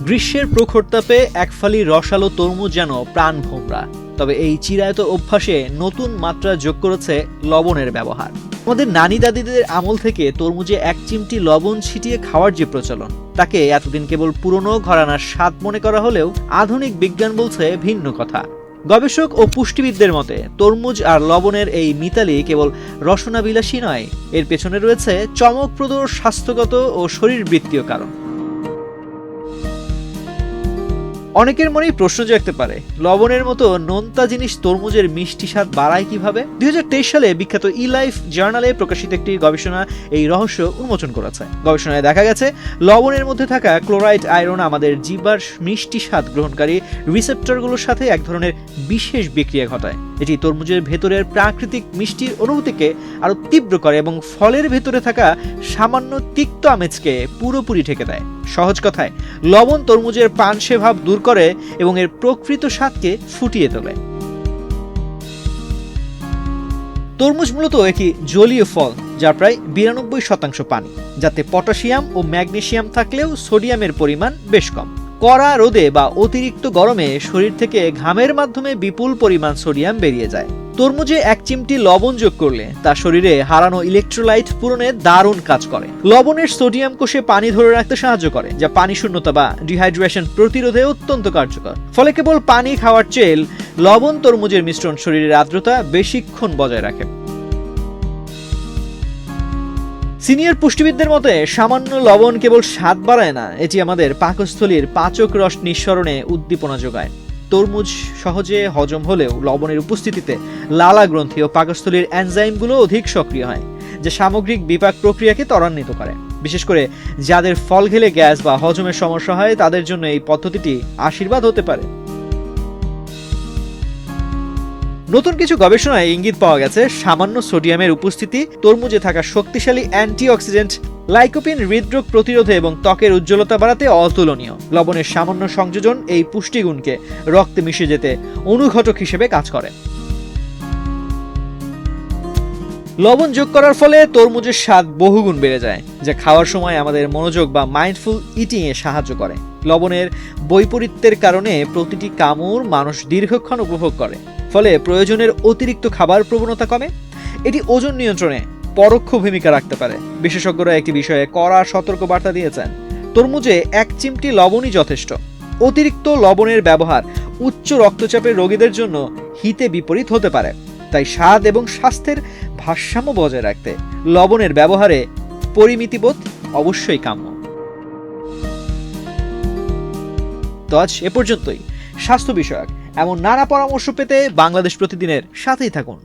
গ্রীষ্মের প্রখর তাপে এক ফালি রসালো তরমুজ যেন প্রাণ ভোমরা। তবে এই চিরায়ত অভ্যাসে নতুন মাত্রা যোগ করেছে লবণের ব্যবহার। আমাদের নানি দাদিদের আমল থেকে তরমুজে এক চিমটি লবণ ছিটিয়ে খাওয়ার যে প্রচলন, তাকে এতদিন কেবল পুরনো ঘরানার স্বাদ মনে করা হলেও আধুনিক বিজ্ঞান বলছে ভিন্ন কথা। গবেষক ও পুষ্টিবিদদের মতে তরমুজ আর লবণের এই মিতালি কেবল রসনাবিলাসী নয়, এর পেছনে রয়েছে চমকপ্রদ স্বাস্থ্যগত ও শরীরবৃত্তীয় কারণ। অনেকের মনেই প্রশ্ন জাগতে পারে, লবণের মতো নোনতা জিনিস তরমুজের মিষ্টি স্বাদ বাড়ায় কিভাবে? 2023 সালে বিখ্যাত ইলাইফ জার্নালে প্রকাশিত একটি গবেষণা এই রহস্য উন্মোচন করেছে। গবেষণায় দেখা গেছে লবণের মধ্যে থাকা ক্লোরাইড আয়রন আমাদের জিহ্বার মিষ্টি স্বাদ গ্রহণকারী রিসেপ্টরগুলোর সাথে এক ধরনের বিশেষ বিক্রিয়া ঘটায়। এটি তরমুজের ভেতরের প্রাকৃতিক মিষ্টির অনুভূতিকে আরো তীব্র করে এবং ফলের ভেতরে থাকা সামান্য তিক্ত আমেজকে পুরোপুরি ঢেকে দেয়। সহজ কথায়, লবণ তরমুজের পানসে ভাব দূর করে এবং এর প্রকৃত স্বাদকে ফুটিয়ে তোলে। তরমুজ মূলত একটি জলীয় ফল, যা প্রায় 92% পানি, যাতে পটাশিয়াম ও ম্যাগনেসিয়াম থাকলেও সোডিয়ামের পরিমাণ বেশ কম। কড়া রোদে বা অতিরিক্ত গরমে শরীর থেকে ঘামের মাধ্যমে বিপুল পরিমাণ সোডিয়াম বেরিয়ে যায়। তরমুজে এক চিমটি লবণ যোগ করলে তা শরীরে হারানো ইলেকট্রোলাইট পূরণে দারুণ কাজ করে। লবণের সোডিয়াম কোষে পানি ধরে রাখতে সাহায্য করে, যা পানি শূন্যতা বা ডিহাইড্রেশন প্রতিরোধে অত্যন্ত কার্যকর। ফলে কেবল পানি খাওয়ার চেয়ে লবণ তরমুজের মিশ্রণ শরীরের আর্দ্রতা বেশিক্ষণ বজায় রাখে। সিনিয়র পুষ্টিবিদদের মতে সামান্য লবণ কেবল স্বাদ বাড়ায় না, এটি আমাদের পাকস্থলীর পাচক রস নিঃসরণে উদ্দীপনা যোগায়। তরমুজ সহজে হজম হলেও লবণের উপস্থিতিতে লালা গ্রন্থি ও পাকস্থলীর এনজাইমগুলো অধিক সক্রিয় হয়, যা সামগ্রিক বিপাক প্রক্রিয়াকে ত্বরান্বিত করে। বিশেষ করে যাদের ফল খেলে গ্যাস বা হজমের সমস্যা হয়, তাদের জন্য এই পদ্ধতিটি আশীর্বাদ হতে পারে। নতুন কিছু গবেষণায় ইঙ্গিত পাওয়া গেছে সামান্য সোডিয়ামের উপস্থিতি তরমুজে থাকা শক্তিশালী অ্যান্টিঅক্সিডেন্ট লাইকোপিন হৃদরোগ প্রতিরোধে এবং ত্বকের উজ্জ্বলতা বাড়াতে অতুলনীয়। লবণের সামান্য সংযোজন এই পুষ্টিগুণকে রক্তে মিশে যেতে অনুঘটক হিসেবে কাজ করে। লবণ যোগ করার ফলে তরমুজের স্বাদ বহুগুণ বেড়ে যায়, যা খাওয়ার সময় আমাদের মনোযোগ বা মাইন্ডফুল ইটিং এ সাহায্য করে। লবণের বৈপরীত্যের কারণে প্রতিটি কামড় মানুষ দীর্ঘক্ষণ উপভোগ করে, ফলে প্রয়োজনের অতিরিক্ত খাবার প্রবণতা কমে। এটি ওজন নিয়ন্ত্রণে পরোক্ষ ভূমিকা রাখতে পারে। বিশেষজ্ঞরা একটি বিষয়ে কড়া সতর্ক বার্তা দিয়েছেন, তরমুজে এক চিমটি লবণই যথেষ্ট। অতিরিক্ত লবণের ব্যবহার উচ্চ রক্তচাপের রোগীদের জন্য হিতে বিপরীত হতে পারে। তাই স্বাদ এবং স্বাস্থ্যের ভারসাম্য বজায় রাখতে লবণের ব্যবহারে পরিমিতিবোধ অবশ্যই কাম্য। তো আজ এ পর্যন্তই। স্বাস্থ্য বিষয়ক এমন নানা পরামর্শ পেতে বাংলাদেশ প্রতিদিনের সাথেই থাকুন।